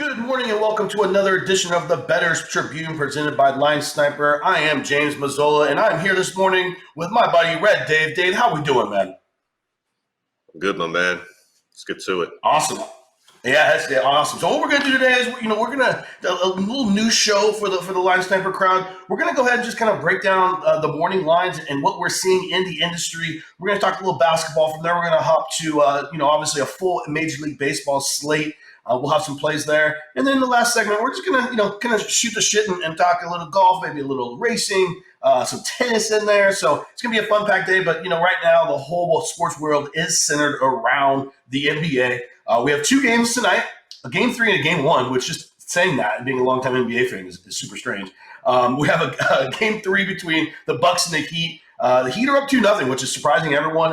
Good morning and welcome to another edition of the Betters Tribune presented by Line Sniper. I am James Mazzola and I'm here this morning with my buddy Red Dave. Dave, how we doing, man? Good, my man. Let's get to it. Awesome. Yeah, that's awesome. So what we're gonna do today is, we're gonna a little new show for the Line Sniper crowd. We're gonna go ahead and just kind of break down the morning lines and what we're seeing in the industry. We're gonna talk a little basketball. From there, we're gonna hop to obviously a full Major League Baseball slate. We'll have some plays there, and then in the last segment, we're just gonna kind of shoot the shit and talk a little golf, maybe a little racing, some tennis in there. So it's gonna be a fun packed day. But right now, the whole sports world is centered around the NBA. We have two games tonight, a game 3 and a game 1, which just saying that and being a longtime NBA fan is super strange. We have a game 3 between the Bucks and the Heat. The Heat are up 2-0, which is surprising everyone.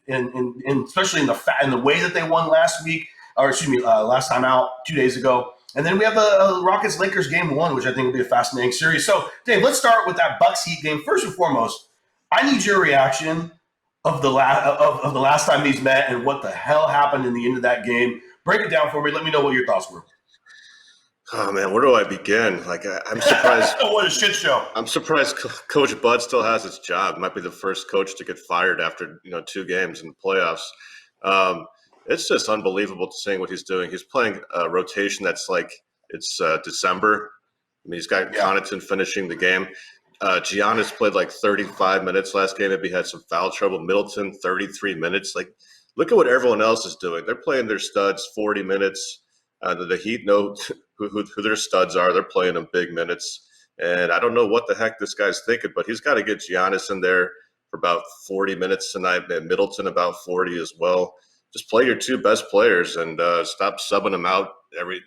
And especially in the way that they won last week, last time out 2 days ago. And then we have the Rockets Lakers game 1, which I think will be a fascinating series. So, Dave, let's start with that Bucks Heat game. First and foremost, I need your reaction of the last time these met and what the hell happened in the end of that game. Break it down for me. Let me know what your thoughts were. Oh man, where do I begin? I'm surprised. What a shit show! I'm surprised Coach Bud still has his job. Might be the first coach to get fired after 2 games in the playoffs. It's just unbelievable seeing what he's doing. He's playing a rotation that's like it's December. I mean, he's got Connaughton finishing the game. Giannis played like 35 minutes last game. Maybe had some foul trouble. Middleton, 33 minutes. Look at what everyone else is doing. They're playing their studs 40 minutes. The Heat know who their studs are. They're playing them big minutes. And I don't know what the heck this guy's thinking, but he's got to get Giannis in there for about 40 minutes tonight, and Middleton about 40 as well. Just play your 2 best players and stop subbing them out every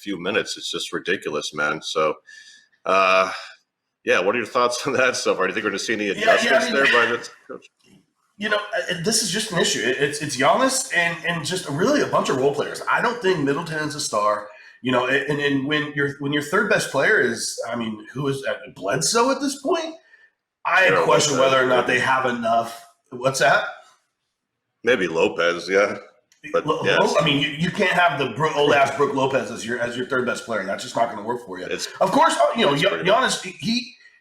few minutes. It's just ridiculous, man. So, what are your thoughts on that so far? Do you think we're going to see any adjustments there by the coach? This is just an issue. It's Giannis and just really a bunch of role players. I don't think Middleton is a star. And when your third best player is, who is Bledsoe at this point? I question whether or not they have enough. What's that? Maybe Lopez, yeah. But yes. You can't have the old ass Brook Lopez as your third best player. That's just not going to work for you. Of course, Giannis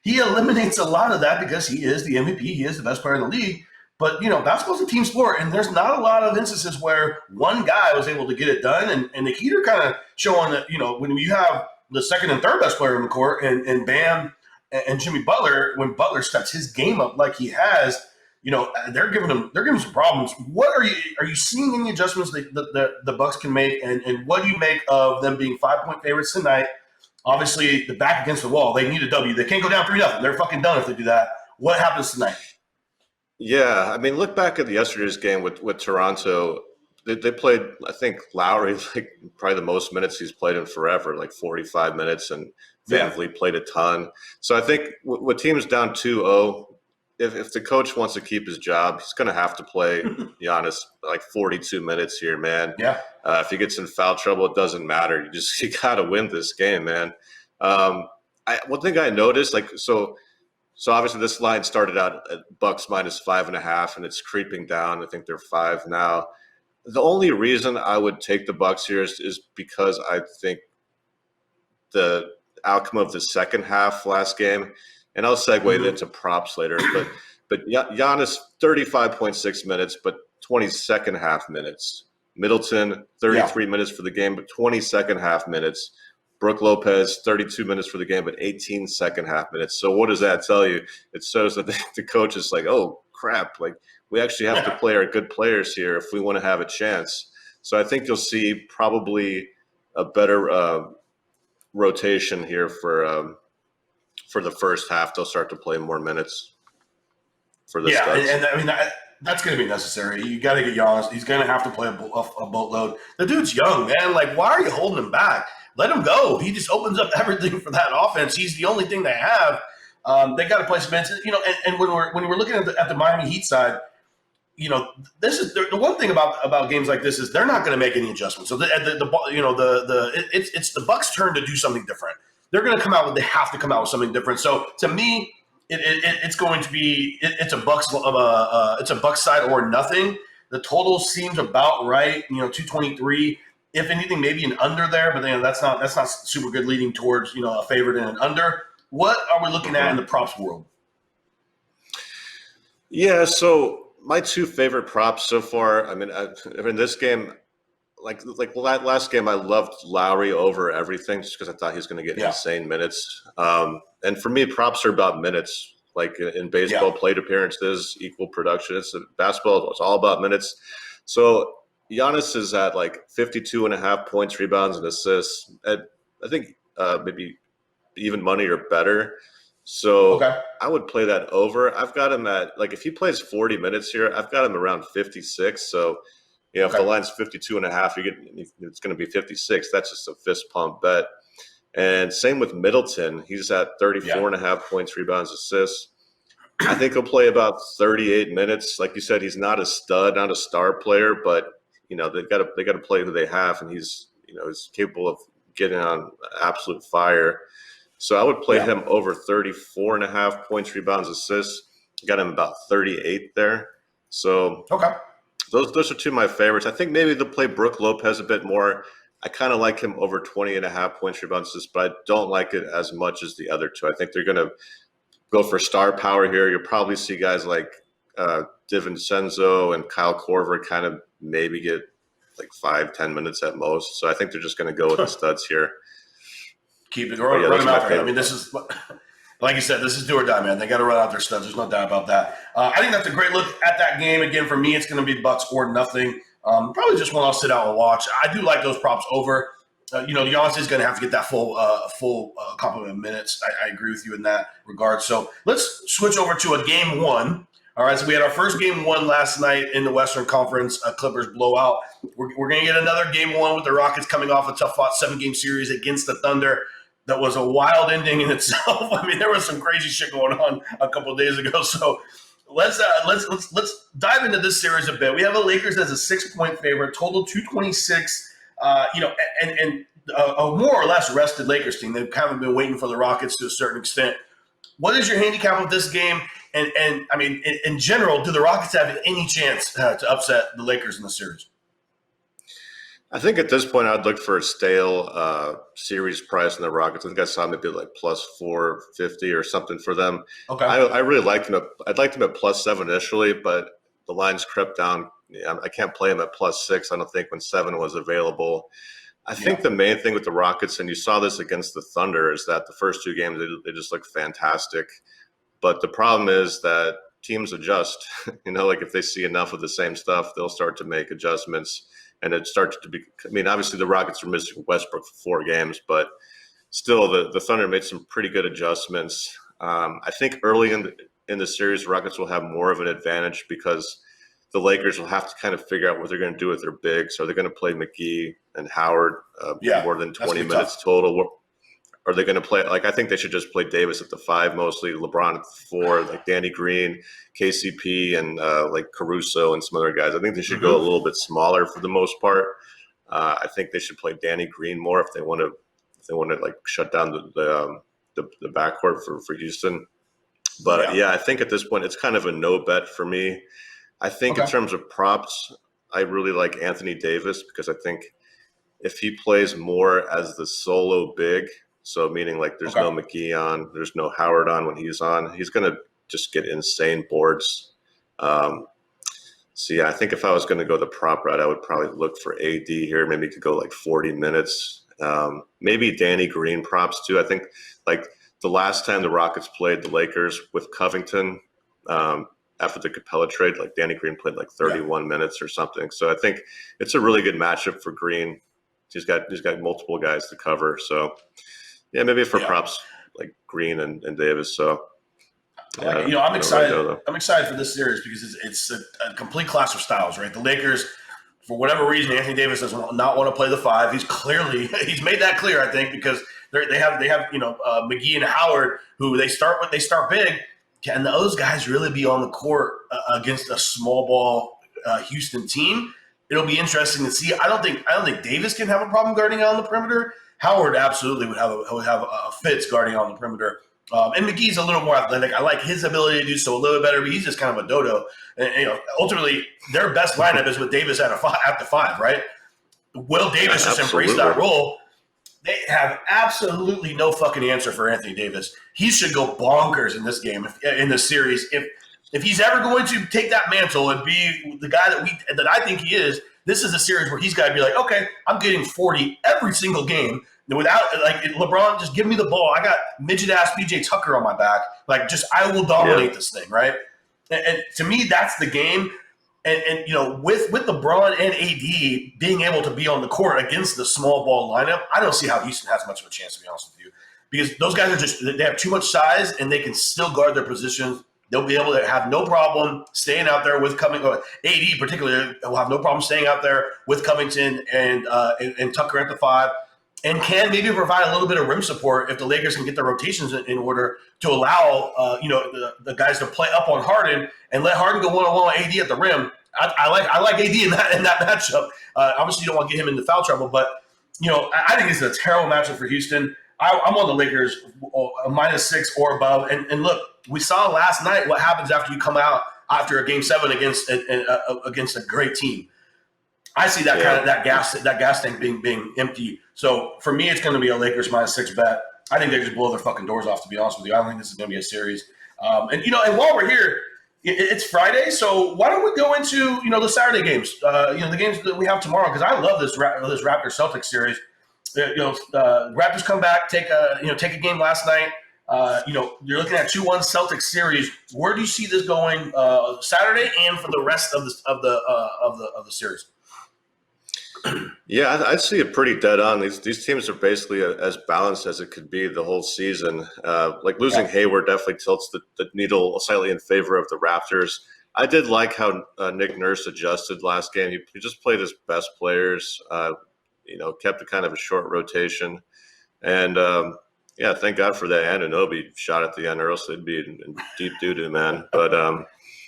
he eliminates a lot of that because he is the MVP. He is the best player in the league. But basketball's a team sport, and there's not a lot of instances where one guy was able to get it done. And the Heat are kind of showing that when you have the second and third best player in the court, and Bam and Jimmy Butler, when Butler steps his game up like he has. They're giving him some problems. What are you seeing any adjustments that the Bucks can make, and what do you make of them being 5-point favorites tonight? Obviously, the back against the wall. They need a W. They can't go down 3-0. They're fucking done if they do that. What happens tonight? Yeah, look back at yesterday's game with Toronto. They played, I think, Lowry probably the most minutes he's played in forever, 45 minutes, and VanVleet played a ton. So I think with teams down 2-0. If the coach wants to keep his job, he's going to have to play Giannis 42 minutes here, man. Yeah. If he gets in foul trouble, it doesn't matter. You got to win this game, man. One thing I noticed, so obviously this line started out at Bucks -5.5, and it's creeping down. I think they're 5 now. The only reason I would take the Bucks here is because I think the outcome of the second half last game. And I'll segue into props later, but Giannis 35.6 minutes, but 20 second half minutes. Middleton 33 minutes for the game, but 20 second half minutes. Brook Lopez 32 minutes for the game, but 18 second half minutes. So what does that tell you? It shows that the coach is oh crap, we actually have to play our good players here if we want to have a chance. So I think you'll see probably a better rotation here for the first half. They'll start to play more minutes for the studs. And that's going to be necessary. You got to get Giannis. He's going to have to play a boatload. The dude's young, man. Why are you holding him back? Let him go. He just opens up everything for that offense. He's the only thing they have. They got to play some minutes. And when we're looking at the Miami Heat side, this is the one thing about games like this is they're not going to make any adjustments. So it's the Bucks' turn to do something different. They're going to come out. They have to come out with something different. So to me, it's going to be it's a Bucks side or nothing. The total seems about right. 223. If anything, maybe an under there, but that's not super good leading towards a favorite and an under. What are we looking at in the props world? Yeah, so my two favorite props so far. I mean, this game, last game, I loved Lowry over everything just because I thought he was going to get Yeah, insane minutes. And for me, props are about minutes. Like in baseball, yeah, plate appearances equal production. It's basketball. It's all about minutes. So Giannis is at like 52 and a half points, rebounds, and assists. I think maybe even money or better. So okay, I would play that over. I've got him at like if he plays 40 minutes here, I've got him around 56. So if the okay, line's 52 and a half, it's going to be 56. That's just a fist pump bet. And same with Middleton. He's at yeah, 34 and a half points, rebounds, assists. I think he'll play about 38 minutes. Like you said, he's not a stud, not a star player, but they got to play who they have, and he's capable of getting on absolute fire. So I would play yeah, him over 34 and a half points, rebounds, assists. Got him about 38 there. So okay. those are two of my favorites. I think maybe they'll play Brooke Lopez a bit more. I kind of like him over 20 and a half points, rebounds, assists, but I don't like it as much as the other two. I think they're going to go for star power here. You'll probably see guys like DiVincenzo and Kyle Korver kind of maybe get like 5-10 minutes at most. So I think they're just going to go with the studs here. Keep it, But yeah, run those them are my out there. I favorite mean, this ones. is like you said, this is do or die, man. They got to run out their studs. There's no doubt about that. I think that's a great look at that game. Again, for me, it's going to be Bucks or nothing. Probably just one I'll sit out and watch. I do like those props over. Giannis is going to have to get that full complement of minutes. I agree with you in that regard. So let's switch over to a game one. All right, so we had our first game one last night in the Western Conference, Clippers blowout. We're going to get another game one with the Rockets coming off a tough-fought 7-game series against the Thunder. That was a wild ending in itself. I mean, there was some crazy shit going on a couple of days ago. So let's dive into this series a bit. We have the Lakers as a 6-point favorite, total 226. And a more or less rested Lakers team. They've kind of been waiting for the Rockets to a certain extent. What is your handicap of this game? And I mean, in general, do the Rockets have any chance to upset the Lakers in the series? I think at this point, I'd look for a stale series price in the Rockets. I think I saw maybe like plus 450 or something for them. Okay. I really liked them. I'd like them at plus 7 initially, but the lines crept down. Yeah, I can't play them at plus 6. I don't think when 7 was available. I think the main thing with the Rockets, and you saw this against the Thunder, is that the first two games they just look fantastic. But the problem is that teams adjust. Like if they see enough of the same stuff, they'll start to make adjustments. And it starts to be, I mean, obviously the Rockets are missing Westbrook for 4 games, but still the Thunder made some pretty good adjustments. I think early in the series, the Rockets will have more of an advantage because the Lakers will have to kind of figure out what they're going to do with their bigs. Are they going to play McGee and Howard more than 20 minutes tough. total? Are they going to play? Like, I think they should just play Davis at the 5 mostly, LeBron at the 4, like Danny Green, KCP, and like Caruso and some other guys. I think they should go a little bit smaller for the most part. I think they should play Danny Green more if they want to like shut down the backcourt for Houston. But yeah, I think at this point it's kind of a no bet for me. I think in terms of props, I really like Anthony Davis because I think if he plays more as the solo big, so meaning like there's no McGee on, there's no Howard on when he's on, he's going to just get insane boards. So yeah, I think if I was going to go the prop route, I would probably look for AD here. Maybe could go like 40 minutes. Maybe Danny Green props too. I think like the last time the Rockets played the Lakers with Covington, after the Capella trade, like Danny Green played like 31 minutes or something. So I think it's a really good matchup for Green. He's got multiple guys to cover. So yeah, maybe for props like Green and Davis. So I'm excited. I'm excited for this series because it's a complete clash of styles, right? The Lakers, for whatever reason, Anthony Davis does not want to play the 5. He's made that clear, I think, because they have McGee and Howard who they start big. Can those guys really be on the court against a small ball Houston team? It'll be interesting to see. I don't think Davis can have a problem guarding on the perimeter. Howard absolutely would have a fits guarding on the perimeter. And McGee's a little more athletic. I like his ability to do so a little bit better, but he's just kind of a dodo. And ultimately, their best lineup is with Davis at the 5, right? Will Davis just embraced that role. They have absolutely no fucking answer for Anthony Davis. He should go bonkers in this game, in this series. If he's ever going to take that mantle and be the guy that I think he is, this is a series where he's got to be like, okay, I'm getting 40 every single game. Without like LeBron, just give me the ball. I got midget ass PJ Tucker on my back. Like, just I will dominate this thing, right? And to me, that's the game. And with LeBron and AD being able to be on the court against the small ball lineup, I don't see how Houston has much of a chance, to be honest with you, because those guys they have too much size and they can still guard their positions. They'll be able to have no problem staying out there with AD particularly will have no problem staying out there with Covington and Tucker at the 5, and can maybe provide a little bit of rim support if the Lakers can get their rotations in order to allow the guys to play up on Harden and let Harden go one-on-one with AD at the rim. I like AD in that matchup. Obviously, you don't want to get him into foul trouble, but I think this is a terrible matchup for Houston. I'm on the Lakers -6 or above. And look, we saw last night what happens after you come out after a Game 7 against a great team. I see that kind of that gas tank being empty. So for me, it's going to be a Lakers -6 bet. I think they just blow their fucking doors off, to be honest with you. I don't think this is going to be a series. And while we're here, it's Friday, so why don't we go into the Saturday games? The games that we have tomorrow, because I love this Raptors Celtics series. Raptors come back, take a game last night. You're looking at 2-1 Celtics series. Where do you see this going Saturday and for the rest of the series? Yeah, I see it pretty dead on. These teams are basically as balanced as it could be the whole season. Like losing Hayward definitely tilts the needle slightly in favor of the Raptors. I did like how Nick Nurse adjusted last game. He just played his best players. Kept a kind of a short rotation, and thank God for that. Anunoby shot at the end, or else they'd be in deep doo-doo, man. But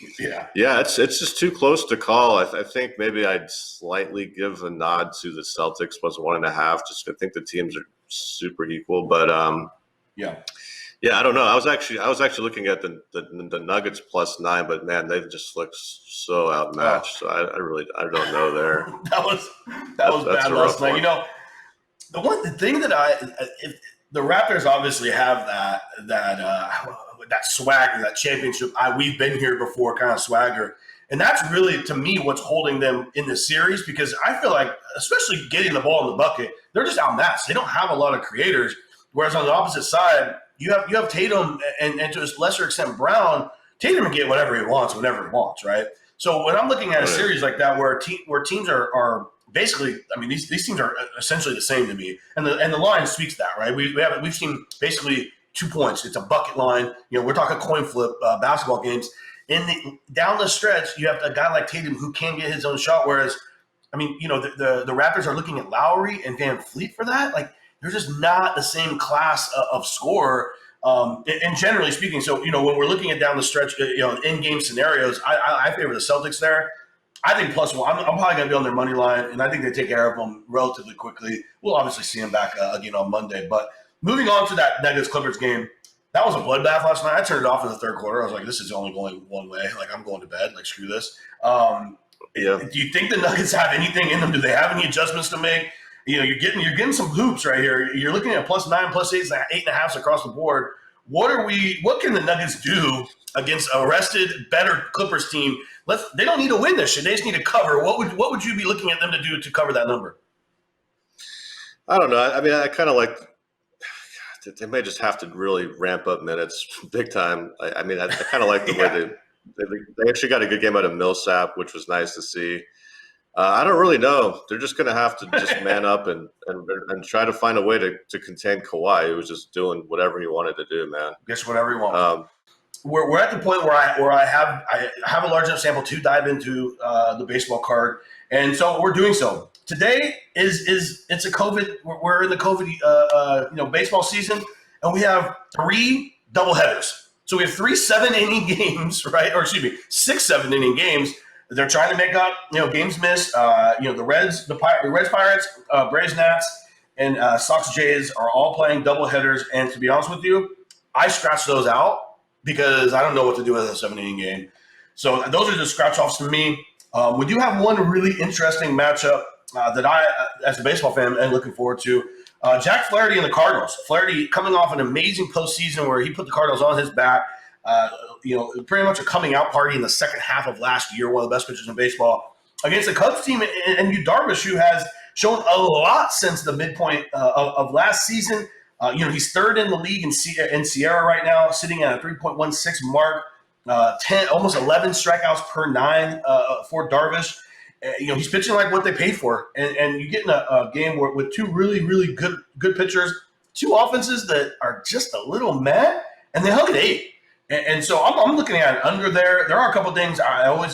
it's just too close to call. I think maybe I'd slightly give a nod to the Celtics +1.5. Just I think the teams are super equal, but I don't know. I was actually looking at the Nuggets +9, but man, they just look so outmatched. So I don't know there. that was bad last night. The thing that if the Raptors obviously have that swagger, that championship. We've been here before kind of swagger. And that's really, to me, what's holding them in this series, because I feel like, especially getting the ball in the bucket, they're just outmatched. They don't have a lot of creators. Whereas on the opposite side, you have Tatum and to a lesser extent Brown. Tatum can get whatever he wants whenever he wants, right? So when I'm looking at a series like that where teams are basically, I mean, these teams are essentially the same to me, and the line speaks that, right? We've seen basically 2 points. It's a bucket line. We're talking coin flip basketball games. Down the stretch, you have a guy like Tatum who can get his own shot. Whereas, I mean, the Raptors are looking at Lowry and Van Fleet for that. Like, they're just not the same class of scorer. And generally speaking, so when we're looking at down the stretch, in-game scenarios, I favor the Celtics there. I think +1. I'm probably going to be on their money line, and I think they take care of them relatively quickly. We'll obviously see them back again on Monday. But moving on to that Nuggets-Clippers game, that was a bloodbath last night. I turned it off in the third quarter. I was like, this is only going one way. Like, I'm going to bed. Like, screw this. Do you think the Nuggets have anything in them? Do they have any adjustments to make? You're getting some hoops right here. You're looking at +9, +8, 8.5 across the board. What can the Nuggets do against a rested, better Clippers team? They don't need to win this shit. They just need to cover. What would you be looking at them to do to cover that number? I don't know. I mean, I kind of like. They may just have to really ramp up minutes big time. I mean, I kind of like the way they actually got a good game out of Millsap, which was nice to see. I don't really know. They're just going to have to just man up and try to find a way to contain Kawhi, who was just doing whatever he wanted to do, man. Guess whatever he wants. We're at the point where I have a large enough sample to dive into the baseball card, and so we're doing so. Today it's a COVID. We're in the COVID baseball season, and we have 3 doubleheaders. So we have 3 7-inning games, right? Or excuse me, 6 7-inning games. They're trying to make up, games missed. The Reds, Pirates, Braves, Nats, and Sox, Jays are all playing doubleheaders. And to be honest with you, I scratched those out because I don't know what to do with a 7-inning game. So those are just scratch offs to me. We do have one really interesting matchup that I, as a baseball fan, am looking forward to. Jack Flaherty and the Cardinals. Flaherty coming off an amazing postseason where he put the Cardinals on his back. Pretty much a coming out party in the second half of last year, one of the best pitchers in baseball, against the Cubs team and Yu Darvish, who has shown a lot since the midpoint of last season. He's third in the league in Sierra right now, sitting at a 3.16 mark, almost 11 strikeouts per nine for Darvish. He's pitching like what they paid for, and you get in a game with two really, really good pitchers, two offenses that are just a little meh, and they hung at 8. And so I'm looking at it under there. There are a couple things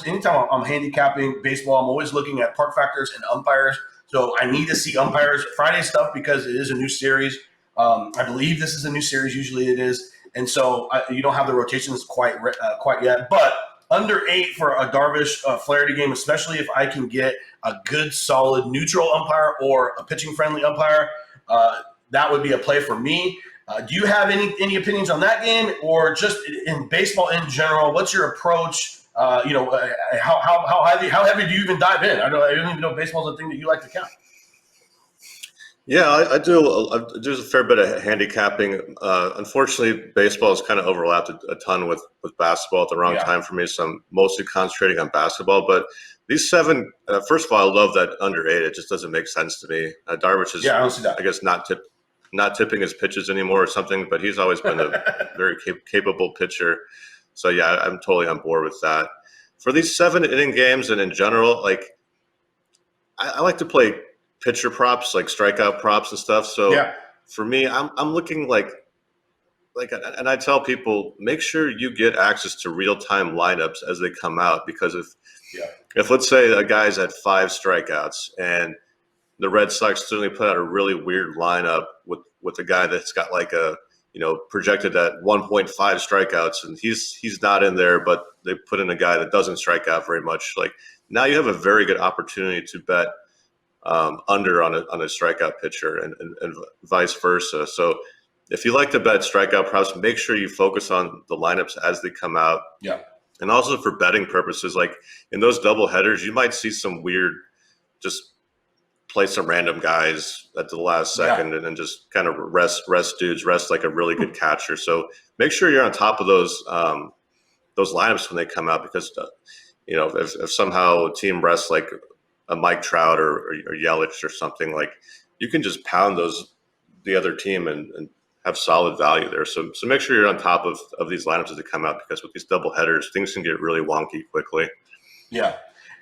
anytime I'm handicapping baseball, I'm always looking at park factors and umpires. So I need to see umpires Friday stuff because it is a new series. I believe this is a new series. Usually it is. And so you don't have the rotations quite yet. But under 8 for a Darvish Flaherty game, especially if I can get a good, solid neutral umpire or a pitching-friendly umpire, that would be a play for me. Do you have any opinions on that game, or just in baseball in general? What's your approach? How heavy do you even dive in? I don't even know if baseball is a thing that you like to count. Yeah, I do. There's a fair bit of handicapping. Unfortunately, baseball has kind of overlapped a ton with basketball at the wrong time for me, so I'm mostly concentrating on basketball. But these 7, first of all, I love that under 8. It just doesn't make sense to me. Darvish is, I don't see that. I guess, not tipping his pitches anymore or something, but he's always been a very capable pitcher. So, yeah, I'm totally on board with that. For these 7-inning games and in general, like I like to play pitcher props, like strikeout props and stuff. So for me, I'm looking like, and I tell people, make sure you get access to real-time lineups as they come out, because if let's say a guy's at 5 strikeouts and the Red Sox suddenly put out a really weird lineup with a guy that's got like a, projected at 1.5 strikeouts, and he's not in there, but they put in a guy that doesn't strike out very much. Like, now you have a very good opportunity to bet under on a strikeout pitcher and vice versa. So if you like to bet strikeout props, make sure you focus on the lineups as they come out. Yeah. And also for betting purposes, like in those double headers, you might see some weird, just play some random guys at the last second and then just kind of rest like a really good catcher. So make sure you're on top of those lineups when they come out, because if somehow a team rests like a Mike Trout or Yelich or something, like, you can just pound the other team and have solid value there. So make sure you're on top of these lineups as they come out, because with these double headers, things can get really wonky quickly. Yeah.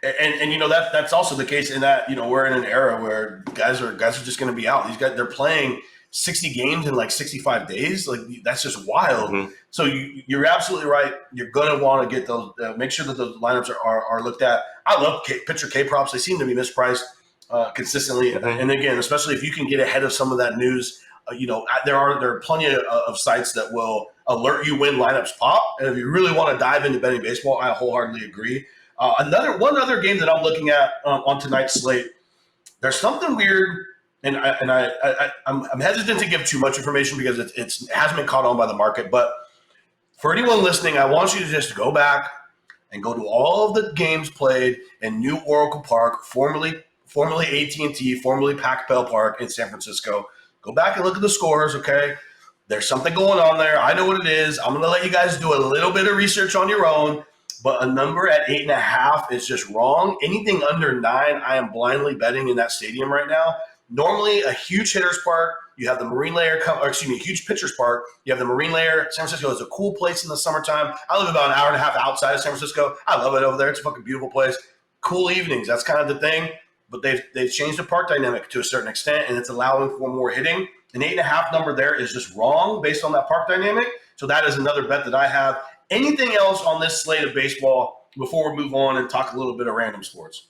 And that's also the case in that, we're in an era where guys are just going to be out. These guys, they're playing 60 games in like 65 days. Like, that's just wild. Mm-hmm. So you're absolutely right. You're going to want to get those, make sure that those lineups are looked at. I love pitcher K props. They seem to be mispriced consistently. Mm-hmm. And again, especially if you can get ahead of some of that news, there are plenty of sites that will alert you when lineups pop. And if you really want to dive into betting baseball, I wholeheartedly agree. One other game that I'm looking at on tonight's slate, there's something weird, and I'm hesitant to give too much information because it hasn't been caught on by the market. But for anyone listening, I want you to just go back and go to all of the games played in New Oracle Park, formerly AT&T, formerly Pac Bell Park in San Francisco. Go back and look at the scores, okay? There's something going on there. I know what it is. I'm going to let you guys do a little bit of research on your own. But a number at 8.5 is just wrong. Anything under 9, I am blindly betting in that stadium right now. Normally, a huge hitter's park, you have the Marine Layer, a huge pitcher's park. You have the Marine Layer. San Francisco is a cool place in the summertime. I live about an hour and a half outside of San Francisco. I love it over there. It's a fucking beautiful place. Cool evenings. That's kind of the thing. But they've changed the park dynamic to a certain extent, and it's allowing for more hitting. An 8.5 number there is just wrong based on that park dynamic. So that is another bet that I have. Anything else on this slate of baseball before we move on and talk a little bit of random sports?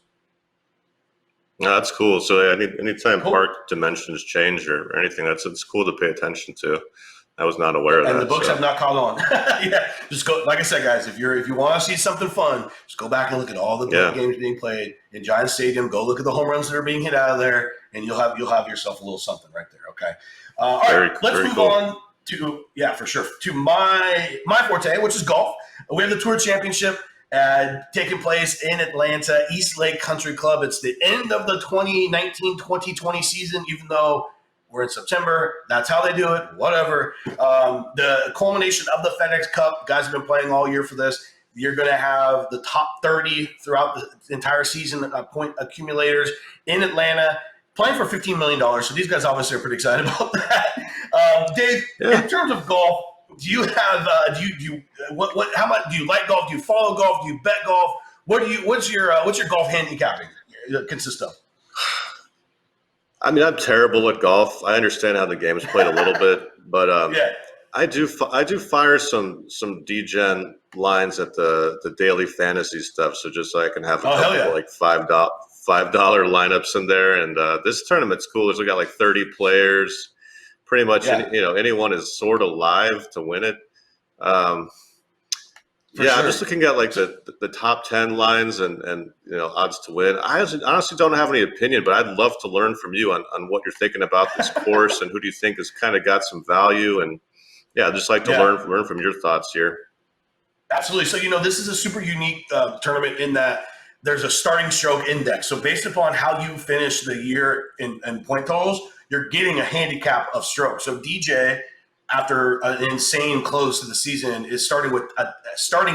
No, that's cool. So anytime park dimensions change or anything, it's cool to pay attention to. I was not aware of that. And the books have not caught on. Yeah, just go. Like I said, guys, if you want to see something fun, just go back and look at all the games being played in Giant Stadium. Go look at the home runs that are being hit out of there, and you'll have yourself a little something right there. Okay. All right, let's move on to for sure, to my forte, which is golf. We have the Tour Championship, taking place in Atlanta, East Lake Country Club. It's the end of the 2019-2020 season, even though we're in September. That's how they do it. Whatever. The culmination of the FedEx Cup. Guys have been playing all year for this. You're going to have the top 30 throughout the entire season, point accumulators in Atlanta, playing for $15 million. So these guys obviously are pretty excited about that. Dave, in terms of golf, do you have how much do you like golf? Do you follow golf? Do you bet golf? What's your golf handicapping consist of? I mean, I'm terrible at golf. I understand how the game's played a little bit, but I do fire some degen lines at the daily fantasy stuff. So just so I can have a couple like $5 lineups in there. And this tournament's cool. There's we got like 30 players. Pretty much, anyone is sort of live to win it. I'm just looking at like the top 10 lines and odds to win. I honestly don't have any opinion, but I'd love to learn from you on what you're thinking about this course and who do you think has kind of got some value. And I'd just like to learn from your thoughts here. Absolutely. So this is a super unique tournament in that there's a starting stroke index. So based upon how you finish the year in point totals, you're getting a handicap of strokes. So DJ, after an insane close to the season, is starting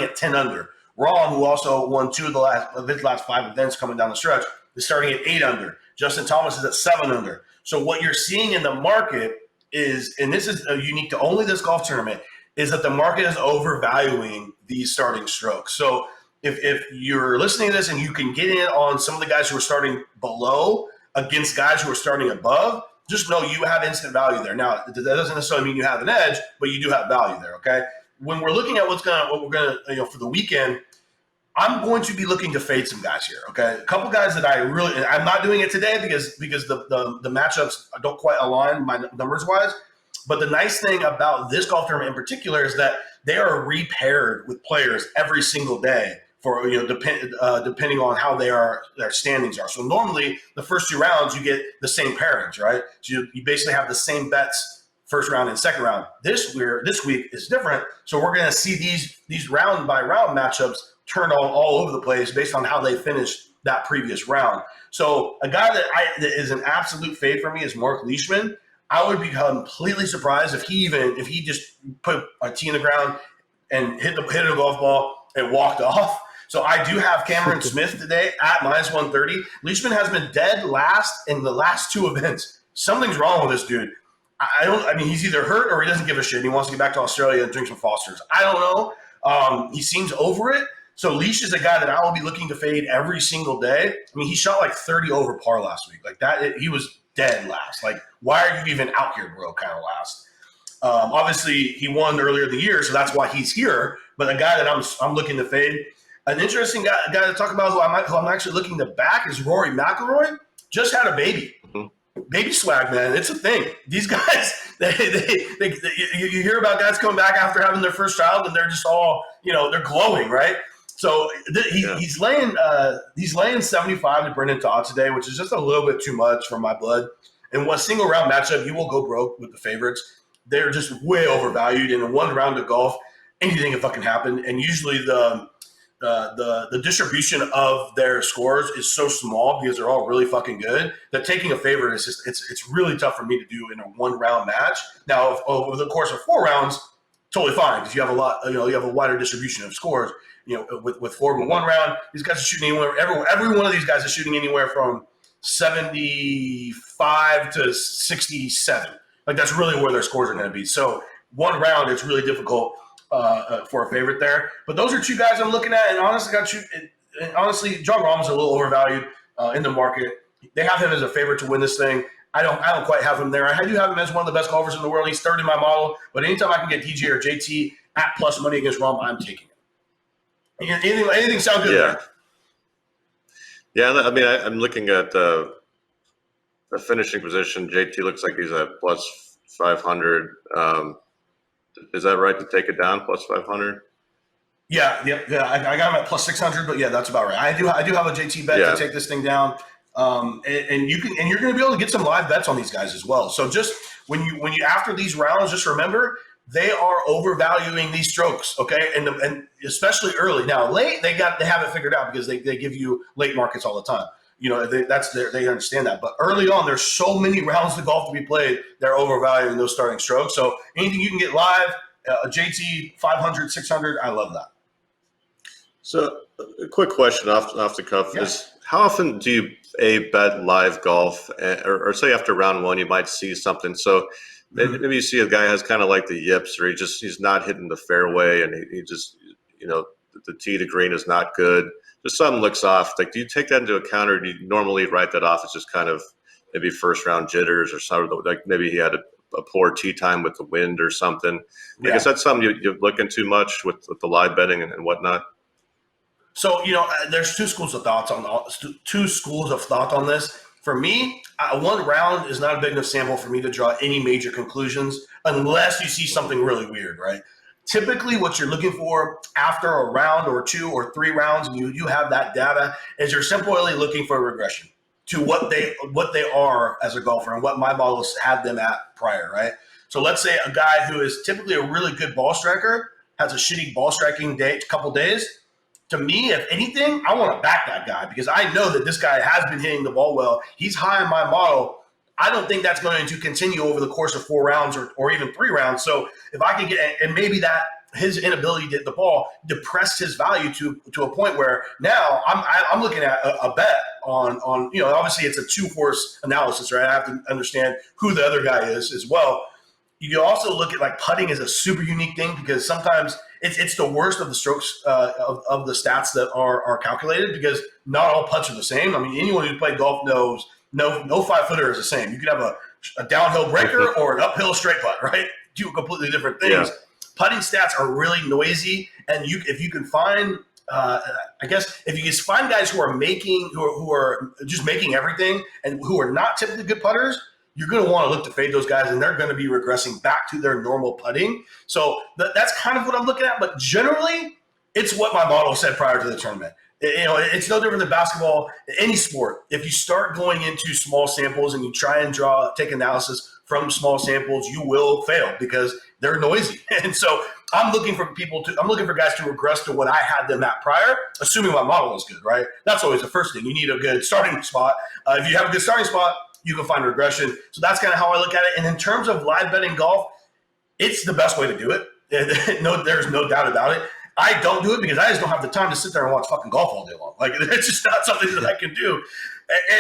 at 10 under. Rahm, who also won two of his last 5 events coming down the stretch, is starting at 8 under. Justin Thomas is at 7 under. So what you're seeing in the market is, and this is unique to only this golf tournament, is that the market is overvaluing these starting strokes. So if you're listening to this and you can get in on some of the guys who are starting below against guys who are starting above, just know you have instant value there. Now, that doesn't necessarily mean you have an edge, but you do have value there, okay? When we're looking at what we're gonna for the weekend, I'm going to be looking to fade some guys here, okay? A couple guys that I'm not doing it today because the matchups don't quite align my numbers wise. But the nice thing about this golf tournament in particular is that they are repaired with players every single day for depending on how their standings are. So normally the first 2 rounds you get the same pairings, right? So you basically have the same bets first round and second round. This week is different. So we're going to see these round by round matchups turn all over the place based on how they finished that previous round. So a guy that is an absolute fade for me is Mark Leishman. I would be completely surprised if he just put a tee in the ground and hit a golf ball and walked off. So I do have Cameron Smith today at -130. Leishman has been dead last in the last 2 events. Something's wrong with this dude. I mean, he's either hurt or he doesn't give a shit. He wants to get back to Australia and drink some Fosters. I don't know. He seems over it. So Leash is a guy that I will be looking to fade every single day. I mean, he shot like 30 over par last week. Like that, he was dead last. Like, why are you even out here, bro? Kind of last. Obviously, he won earlier in the year, so that's why he's here. But a guy that I'm looking to fade. An interesting guy to talk about who I'm actually looking to back is Rory McIlroy. Just had a baby. Mm-hmm. Baby swag, man. It's a thing. These guys, you hear about guys coming back after having their first child, and they're just all, they're glowing, right? So he's laying 75 to Brendan Todd today, which is just a little bit too much for my blood. In one single round matchup, you will go broke with the favorites. They're just way overvalued. And in one round of golf, anything can fucking happen. And usually the distribution of their scores is so small because they're all really fucking good that taking a favorite is just it's really tough for me to do in a 1 round match. Now, if over the course of 4 rounds, totally fine because you have a lot. You have a wider distribution of scores. With 4 in 1 round, these guys are shooting anywhere. Every one of these guys is shooting anywhere from 75 to 67. Like that's really where their scores are going to be. So 1 round, it's really difficult for a favorite there. But those are 2 guys I'm looking at, and honestly, John Rahm's a little overvalued in the market. They have him as a favorite to win this thing. I don't quite have him there. I do have him as one of the best golfers in the world. He's 3rd in my model. But anytime I can get DJ or JT at plus money against Rahm, I'm taking it. Anything sound good there? Yeah, I mean, I'm looking at the finishing position. JT looks like he's at plus 500. Is that right to take it down plus 500? Yeah. I got him at plus 600, but yeah, that's about right. I do have a JT bet to take this thing down. And you're going to be able to get some live bets on these guys as well. So just when you after these rounds, just remember they are overvaluing these strokes, okay? And especially early. Now, late, they have it figured out because they give you late markets all the time. They understand that. But early on, there's so many rounds of golf to be played, they're overvaluing those starting strokes. So anything you can get live, JT 500, 600, I love that. So a quick question off the cuff is, how often do you bet live golf, or say after round one you might see something? So maybe you see a guy has kind of like the yips, or he's not hitting the fairway, and he just the tee to green is not good. Just something looks off. Like, do you take that into account, or do you normally write that off as just kind of maybe first round jitters, or something like maybe he had a poor tee time with the wind or something? Like, is that something you look into much with the live betting and whatnot? So, there's two schools of thought on this. For me, one round is not a big enough sample for me to draw any major conclusions unless you see something really weird, right? Typically, what you're looking for after a round or 2 or 3 rounds, and you have that data, is you're simply looking for a regression to what they are as a golfer and what my models had them at prior, right? So let's say a guy who is typically a really good ball striker has a shitty ball striking couple days. To me, if anything, I want to back that guy because I know that this guy has been hitting the ball well. He's high in my model. I don't think that's going to continue over the course of 4 rounds or even 3 rounds. So if I can get, and maybe that his inability to hit the ball depressed his value to a point where now I'm looking at a bet on obviously it's a 2-horse analysis, right? I have to understand who the other guy is as well. You can also look at like putting is a super unique thing because sometimes it's the worst of the strokes of the stats that are calculated because not all putts are the same. I mean, anyone who's played golf knows no 5-footer is the same. You could have a downhill breaker or an uphill straight putt, right? Two completely different things. Yeah. Putting stats are really noisy, and if you can find, if you just find guys who are just making everything and who are not typically good putters, you're going to want to look to fade those guys, and they're going to be regressing back to their normal putting. So that's kind of what I'm looking at. But generally, it's what my model said prior to the tournament. It's no different than basketball, any sport. If you start going into small samples and you try and take analysis from small samples, you will fail because they're noisy. And so I'm looking for guys to regress to what I had them at prior, assuming my model is good, right? That's always the first thing. You need a good starting spot. If you have a good starting spot, you can find regression. So that's kind of how I look at it. And in terms of live betting golf, it's the best way to do it. There's no doubt about it. I don't do it because I just don't have the time to sit there and watch fucking golf all day long. Like, it's just not something that I can do.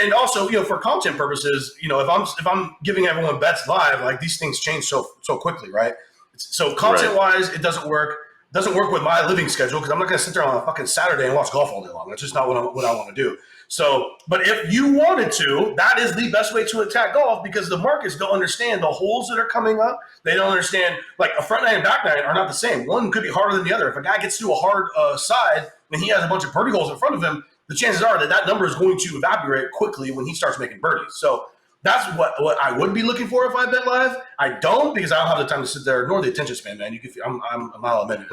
And also, for content purposes, if I'm giving everyone bets live, like these things change so quickly, right? So content wise, it doesn't work. Doesn't work with my living schedule because I'm not going to sit there on a fucking Saturday and watch golf all day long. That's just not what I want to do. So, but if you wanted to, that is the best way to attack golf because the markets don't understand the holes that are coming up. They don't understand, like a front nine and back nine are not the same. One could be harder than the other. If a guy gets to a hard side and he has a bunch of birdie holes in front of him, the chances are that number is going to evaporate quickly when he starts making birdies. So that's what I would be looking for if I bet live. I don't because I don't have the time to sit there nor the attention span, man. I'm a mile a minute.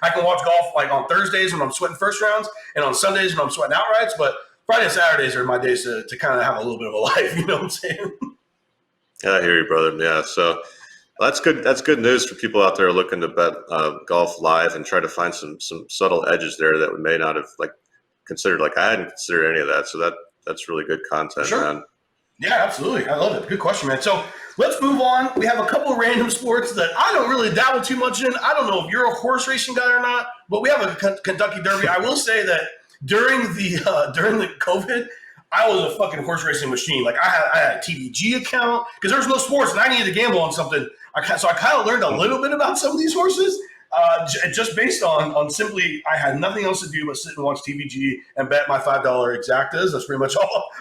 I can watch golf like on Thursdays when I'm sweating first rounds and on Sundays when I'm sweating outrights, but Friday and Saturdays are my days to kind of have a little bit of a life. You know what I'm saying? Yeah, I hear you, brother. Yeah, so that's good. That's good news for people out there looking to bet golf live and try to find some subtle edges there that we may not have considered. Like I hadn't considered any of that. So that's really good content, man. Yeah, absolutely. I love it. Good question, man. So let's move on. We have a couple of random sports that I don't really dabble too much in. I don't know if you're a horse racing guy or not, but we have a Kentucky Derby. I will say that during the COVID, I was a fucking horse racing machine. Like I had a TVG account because there was no sports and I needed to gamble on something. So I kind of learned a little bit about some of these horses just based on simply I had nothing else to do but sit and watch TVG and bet my $5 exactas. That's pretty much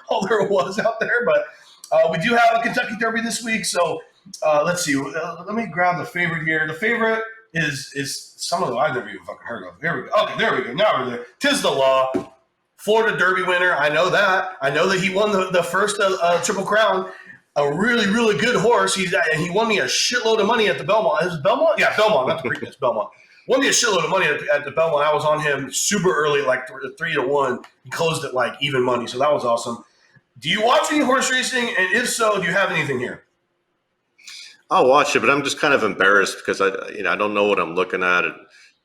all there was out there. But we do have a Kentucky Derby this week. So let's see. Let me grab the favorite here. The favorite is some of them I've never even fucking heard of. There we go. Okay, there we go. Now we're there. Tis the Law. Florida Derby winner. I know that. I know that he won the first Triple Crown. A really, really good horse. He won me a shitload of money at the Belmont. Is it Belmont? Yeah, Belmont. Not the Preakness, Belmont. Won me a shitload of money at the Belmont. I was on him super early, like 3-1. He closed it like even money, so that was awesome. Do you watch any horse racing? And if so, do you have anything here? I'll watch it, but I'm just kind of embarrassed because I don't know what I'm looking at, and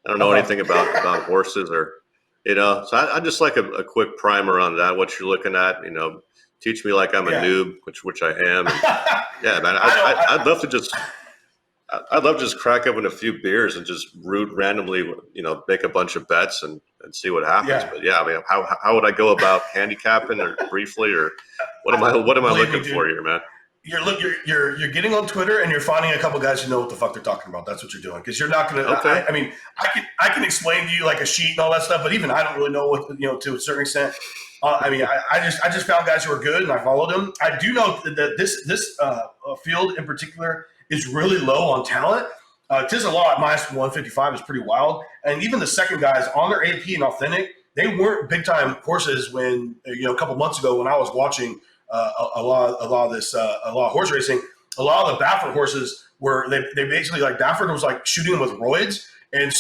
I don't know anything about horses so I just like a quick primer on that. What you're looking at, teach me like I'm a noob, which I am. And yeah, man, I'd love to just crack open a few beers and just root randomly, make a bunch of bets and see what happens. Yeah. But yeah, I mean, how would I go about handicapping or briefly, or what am I looking for here, man? You're getting on Twitter and you're finding a couple guys who know what the fuck they're talking about. That's what you're doing, because you're not going to. Okay. I mean, I can explain to you like a sheet and all that stuff, but even I don't really know what to a certain extent. I mean, I just found guys who are good and I followed them. I do know that this field in particular is really low on talent. Tis a lot minus 155 is pretty wild, and even the second guys on their AP and authentic, they weren't big time horses when a couple months ago when I was watching. A lot of horse racing. A lot of the Baffert horses were they basically like Baffert was like shooting them with roids and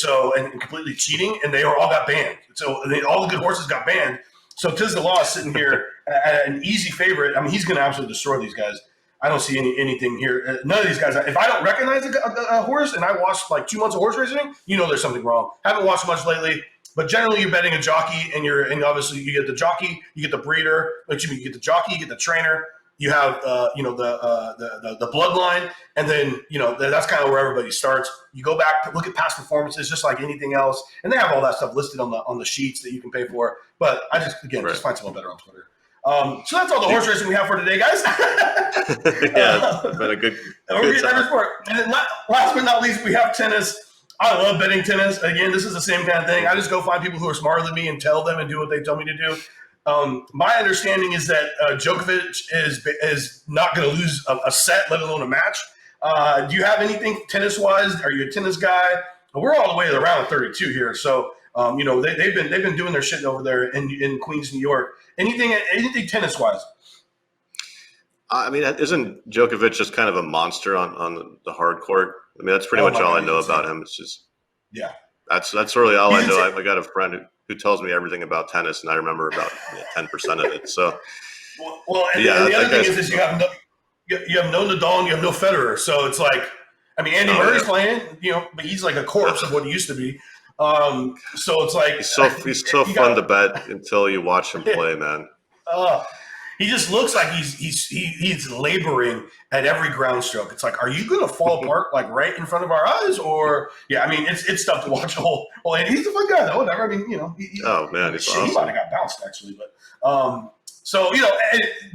completely cheating, and they all got banned. So all the good horses got banned. So Tiz the Law is sitting here at an easy favorite. I mean, he's going to absolutely destroy these guys. I don't see anything here. None of these guys. If I don't recognize a horse and I watched like 2 months of horse racing, there's something wrong. Haven't watched much lately. But generally, you're betting a jockey, and obviously you get the jockey, you get the breeder. You get the jockey, you get the trainer. You have the bloodline, and then that's kind of where everybody starts. You go back, look at past performances, just like anything else, and they have all that stuff listed on the sheets that you can pay for. But I just find someone better on Twitter. So that's all the horse racing we have for today, guys. Yeah, been a good. We're getting every sport. And then last but not least, we have tennis. I love betting tennis. Again, this is the same kind of thing. I just go find people who are smarter than me and tell them and do what they tell me to do. My understanding is that Djokovic is not going to lose a set, let alone a match. Do you have anything tennis-wise? Are you a tennis guy? We're all the way to the round of 32 here, so they've been doing their shit over there in Queens, New York. Anything tennis-wise? I mean, isn't Djokovic just kind of a monster on the hard court? I mean, that's pretty much all I know about him. It's just that's really all I know. I got a friend who tells me everything about tennis, and I remember about 10% of it. So, and the other thing is you have no Nadal and you have no Federer. So it's like, I mean, Andy Murray's playing, but he's like a corpse of what he used to be. So it's like he's so fun to bet until you watch him play, man. He just looks like he's laboring at every ground stroke. It's like, are you going to fall apart like right in front of our eyes? Or I mean, it's tough to watch the whole. And he's a fun guy though. Whatever. I mean, he's awesome. He might have got bounced actually, but so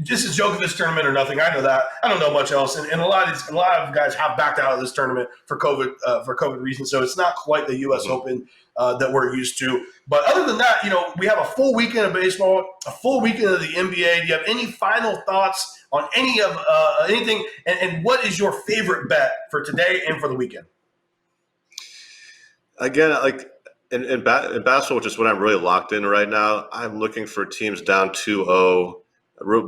this is Djokovic's tournament or nothing. I know that. I don't know much else, and a lot of guys have backed out of this tournament for COVID reasons. So it's not quite the U.S. Open that we're used to. But other than that, we have a full weekend of baseball, a full weekend of the NBA. Do you have any final thoughts on anything? And what is your favorite bet for today and for the weekend? Again, like in basketball, which is what I'm really locked in right now, I'm looking for teams down 2-0,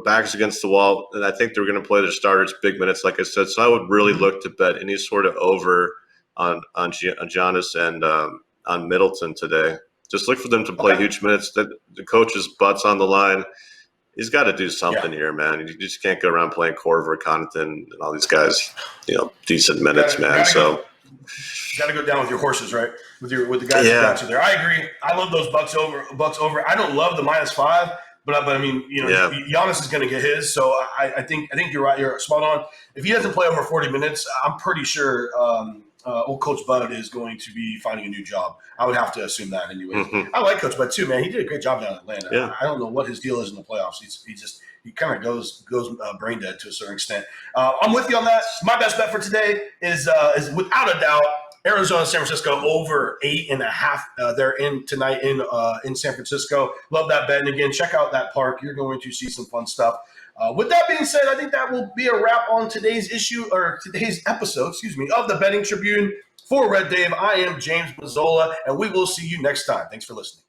backs against the wall, and I think they're going to play their starters big minutes, like I said. So I would really look to bet any sort of over on Giannis and on Middleton today. Just look for them to play huge minutes. The coach's butt's on the line. He's got to do something here, man. You just can't go around playing Corver, Connaughton, and all these guys, decent minutes, man. Got to go down with your horses, right? With the guys who got you there. I agree. I love those Bucks over. I don't love the -5, but I mean, Giannis is going to get his. So I think you're right. You're spot on. If he doesn't play over 40 minutes, I'm pretty sure old Coach Bud is going to be finding a new job. I would have to assume that anyway. Mm-hmm. I like Coach Bud too, man. He did a great job down in Atlanta. Yeah. I don't know what his deal is in the playoffs. He kind of goes brain dead to a certain extent. I'm with you on that. My best bet for today is without a doubt Arizona, San Francisco over 8.5. They're in tonight in San Francisco. Love that bet. And again, check out that park. You're going to see some fun stuff. With that being said, I think that will be a wrap on today's episode, of the Betting Tribune. For Red Dave, I am James Mazzola, and we will see you next time. Thanks for listening.